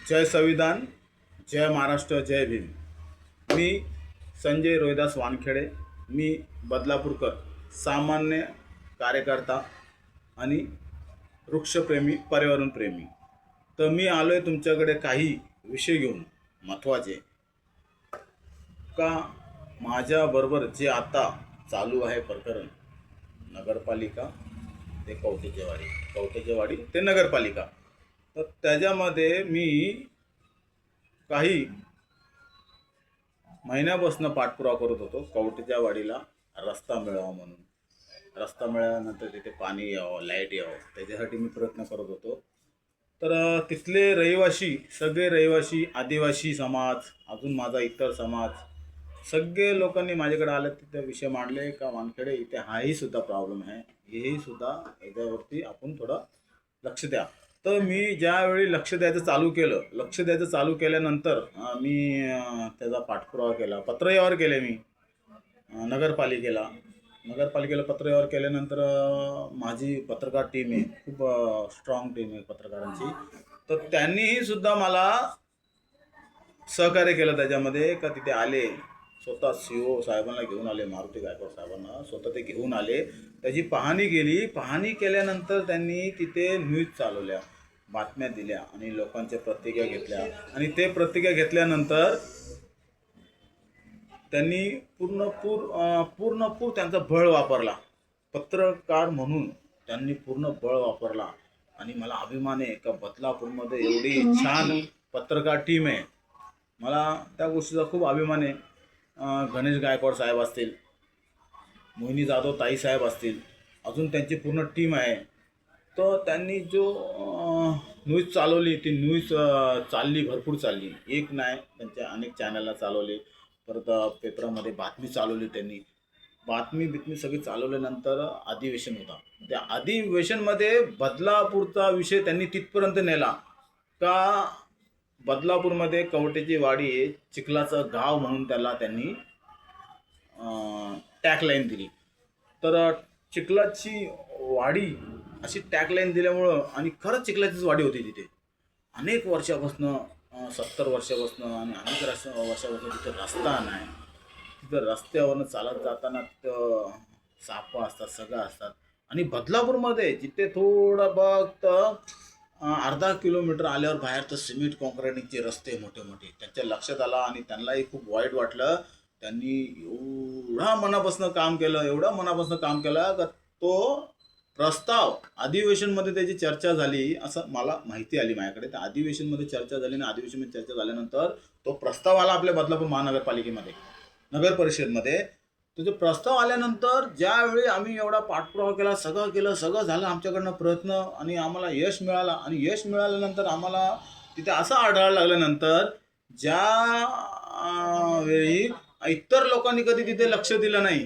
जय संविधान, जय महाराष्ट्र, जय भीम. मी संजय रोहिदास वानखेडे. मी बदलापूरकर, सामान्य कार्यकर्ता आणि वृक्षप्रेमी, पर्यावरणप्रेमी. तर मी आलो आहे तुमच्याकडे काही विषय घेऊन महत्त्वाचे. का माझ्याबरोबर जे आता चालू आहे प्रकरण, नगरपालिका ते कवटेजेवाडी ते नगरपालिका, तर त्याच्यामध्ये मी काही महिन्यापासून पाठपुरावा करत होतो. कवटेच्या वाडीला रस्ता मिळावा म्हणून. रस्ता मिळाल्यानंतर तिथे पाणी यावं, लाईट यावं, त्याच्यासाठी मी प्रयत्न करत होतो. तर तिथले रहिवासी, सगळे रहिवासी, आदिवासी समाज, अजून माझा इतर समाज, सगळे लोकांनी माझ्याकडे आले, तिथे विषय मांडले का वानखेडे इथे हाही सुद्धा प्रॉब्लेम आहे, हेही सुद्धा याच्यावरती आपण थोडं लक्ष द्या. तर मी ज्यावेळी लक्ष द्यायचं चालू केल्यानंतर मी त्याचा पाठपुरावा केला, पत्रव्यवहार केले मी नगरपालिकेला. पत्रव्यवहार केल्यानंतर माझी पत्रकार टीम आहे, खूप स्ट्रॉंग टीम आहे पत्रकारांची. तर त्यांनीही सुद्धा मला सहकार्य केलं त्याच्यामध्ये. का तिथे आले, स्वतः CO साहेबांना घेऊन आले, मारुती गायकवाड साहेबांना स्वतः ते घेऊन आले. त्याची पाहणी केली. पाहणी केल्यानंतर त्यांनी तिथे न्यूज चालवल्या, बातम्या दिल्या आणि लोकांच्या प्रतिक्रिया घेतल्या. आणि ते प्रतिक्रिया घेतल्यानंतर त्यांनी पूर्णपूर त्यांचा बळ वापरला. पत्रकार म्हणून त्यांनी पूर्ण बळ वापरला. आणि मला अभिमान आहे का बदलापूरमध्ये एवढी छान पत्रकार टीम आहे. मला त्या गोष्टीचा खूप अभिमान आहे. गणेश गायकवाड साहेब असतील, मोहिनी जाधव ताई साहेब असतील, अजून त्यांची पूर्ण टीम आहे. तर त्यांनी जो न्यूज चालवली, ती न्यूज चालली, भरपूर चालली. एक नाही, त्यांच्या अनेक चॅनलला चालवली. परत पेपरामध्ये बातमी चालवली त्यांनी. बातमी सगळी चालवल्यानंतर अधिवेशन होता. त्या अधिवेशनमध्ये बदलापूरचा विषय त्यांनी तिथपर्यंत नेला का बदलापूरमध्ये कवटेची वाडी आहे, चिखलाचं गाव म्हणून त्याला त्यांनी टॅगलाईन दिली. तर चिखलाची वाडी अशी टॅगलाईन दिल्यामुळं, आणि खरंच चिखलाचीच वाडी होती तिथे अनेक वर्षापासून, 70 वर्षापासून आणि अनेक वर्षापासून तिथे रस्ता नाही. तिथं रस्त्यावरनं चालत जाताना तिथं सापं असतात, सगळं असतात. आणि बदलापूरमध्ये जिथे थोडं फक्त अर्धा किलोमीटर आल्यावर बाहेर तर सिमेंट कॉन्क्रिटिंगचे रस्ते मोठे मोठे. त्यांच्या लक्षात आलं आणि त्यांनाही खूप वाईट वाटलं. त्यांनी एवढं मनापासून काम केलं का तो प्रस्ताव अधिवेशनमध्ये त्याची चर्चा झाली असं मला माहिती आली माझ्याकडे. त्या अधिवेशनमध्ये चर्चा झाली आणि अधिवेशनमध्ये चर्चा झाल्यानंतर तो प्रस्ताव आला आपल्या बदलापूर महानगरपालिकेमध्ये, नगर परिषदमध्ये. तो जो प्रस्ताव आल्यानंतर ज्यावेळी आम्ही एवढा पाठपुरावा केला, सगळं झालं आमच्याकडनं प्रयत्न, आणि आम्हाला यश मिळाला. आणि यश मिळाल्यानंतर आम्हाला तिथे असं आढळायला लागल्यानंतर, ज्या वेळी इतर लोकांनी कधी तिथे लक्ष दिलं नाही,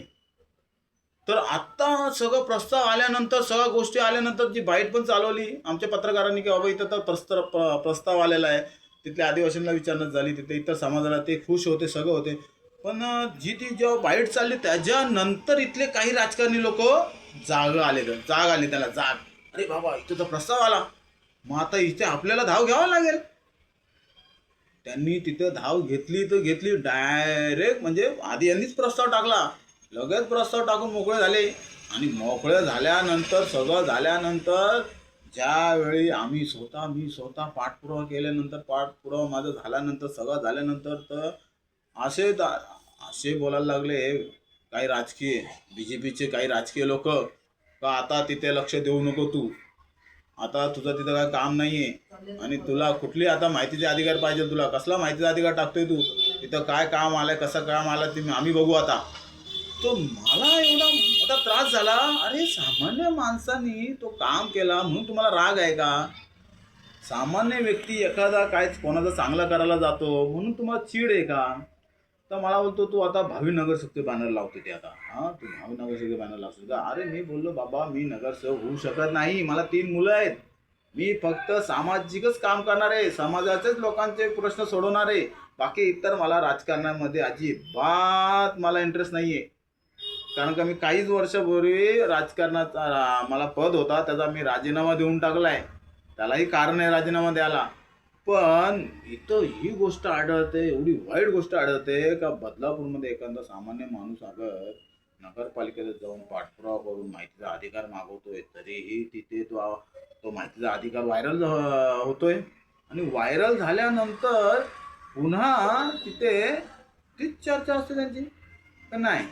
तर आत्ता सगळं प्रस्ताव आल्यानंतर, सगळ्या गोष्टी आल्यानंतर जी बाईट पण चालवली आमच्या पत्रकारांनी की बाबा इथं तर प्रस्ताव आलेला आहे. तिथल्या आदिवासींना विचारणा झाली, तिथे इतर समाजाला, ते खुश होते, सगळं होते. पण ती जेव्हा बाईट चालली त्याच्यानंतर इथले काही राजकारणी लोक जाग आली त्याला जाग. अरे बाबा इथं तर प्रस्ताव आला, मग आता इथे आपल्याला धाव घ्यावं लागेल. त्यांनी तिथं धाव घेतली डायरेक्ट. म्हणजे आधी यांनीच प्रस्ताव टाकला, लगेच प्रस्ताव टाकून मोकळे झाले. आणि मोकळे झाल्यानंतर, सगळं झाल्यानंतर, ज्यावेळी मी स्वतः पाठपुरावा केल्यानंतर, पाठपुरावा माझा झाल्यानंतर, सगळं झाल्यानंतर, तर असे बोलायला लागले काही राजकीय, BJPचे काही राजकीय लोक, का आता तिथे लक्ष देऊ नको तू, आता तुझं तिथं काय काम नाही आहे, आणि तुला कुठली आता माहितीचे अधिकार पाहिजे, तुला कसला माहितीचा अधिकार टाकतोय तू, तिथं काय काम आलंय, कसं काम आलं ते आम्ही बघू आता. तो मला एवढा मोठा त्रास झाला. अरे सामान्य माणसांनी तो काम केला म्हणून तुम्हाला राग आहे का? सामान्य व्यक्ती एखादा काय कोणाचा चांगला करायला जातो म्हणून तुम्हाला चीड आहे का? तर मला बोलतो तू आता भावी नगरसेवक बॅनर लावते ते आता, तू भावी नगरसेवक बॅनर लावतो का? अरे मी बोललो बाबा मी नगरसेवक होऊ शकत नाही, मला 3 मुलं आहेत. मी फक्त सामाजिकच काम करणार आहे, समाजाचेच लोकांचे प्रश्न सोडवणार आहे. बाकी इतर मला राजकारणामध्ये अजिबात मला इंटरेस्ट नाही आहे. कारण का मी काहीच वर्षापूर्वी राजकारणाचा मला पद होता, त्याचा मी राजीनामा देऊन टाकला आहे. त्यालाही कारण आहे राजीनामा द्यायला. पण इथं ही गोष्ट आढळते, एवढी वाईट गोष्ट आढळते का बदलापूरमध्ये एखादा सामान्य माणूस अगर नगरपालिकेत जाऊन पाठपुरावा करून माहितीचा अधिकार मागवतोय तरीही तिथे तो माहितीचा अधिकार व्हायरल होतोय आणि व्हायरल झाल्यानंतर पुन्हा तिथे तीच चर्चा असते त्यांची का नाही.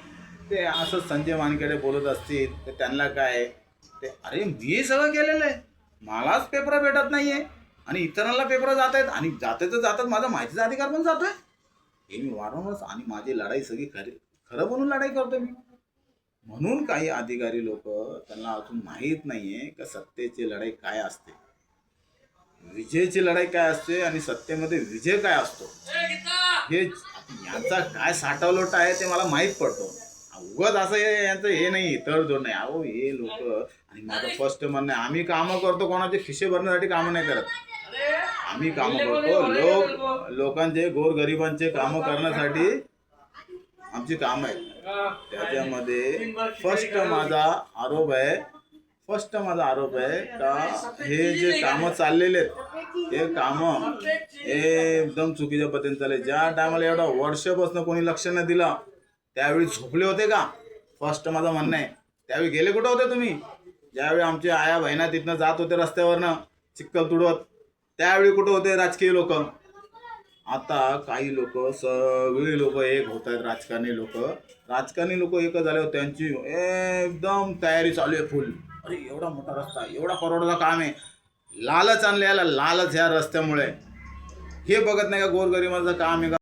ते असंच संजय वानखेडे बोलत असतील तर त्यांना काय ते, अरे मी सगळं केलेलं आहे, मलाच पेपर भेटत नाहीये आणि इतरांना पेपर जात आहेत आणि जाते तर जातात, माझा माहितीचा अधिकार पण जातोय. हे मी वारंवार आणि माझी लढाई सगळी खरं म्हणून लढाई करतोय मी. म्हणून काही अधिकारी लोक त्यांना अजून माहीत नाहीये का सत्तेची लढाई काय असते, विजयची लढाई काय असते आणि सत्तेमध्ये विजय काय असतो. हे यांचा काय साठवलोट आहे ते मला माहीत पडतो. उगाच असं यांचं हे नाही तडजोड नाही. अहो हे लोक, आणि माझं फर्स्ट म्हणणं आहे, आम्ही कामं करतो कोणाचे खिशे भरण्यासाठी कामं नाही करत. आम्ही कामं करतो लोकांचे गोरगरिबांचे कामं करण्यासाठी आमची कामं आहेत. त्याच्यामध्ये फर्स्ट माझा आरोप आहे का हे जे कामं चाललेले आहेत हे कामं एकदम चुकीच्या पद्धतीने चालले. ज्या टायमाला एवढा वर्षापासून कोणी लक्ष न दिलं त्यावेळी झोपले होते का, फर्स्ट माझं म्हणणं आहे. त्यावेळी गेले कुठं होते तुम्ही, ज्यावेळी आमचे आया बहिणा तिथनं जात होते रस्त्यावरनं चिखल तुडवत, त्यावेळी कुठं होते राजकीय लोक. आता काही लोक, सगळी लोक एक होत आहेत, राजकारणी लोक एक झाल्यावर त्यांची एकदम तयारी चालू आहे फुल. अरे एवढा मोठा रस्ता, एवढा करोडाचं काम आहे, लालच आणले याला, लालच ह्या रस्त्यामुळे. हे बघत नाही का गोरगरिबाचं काम आहे का.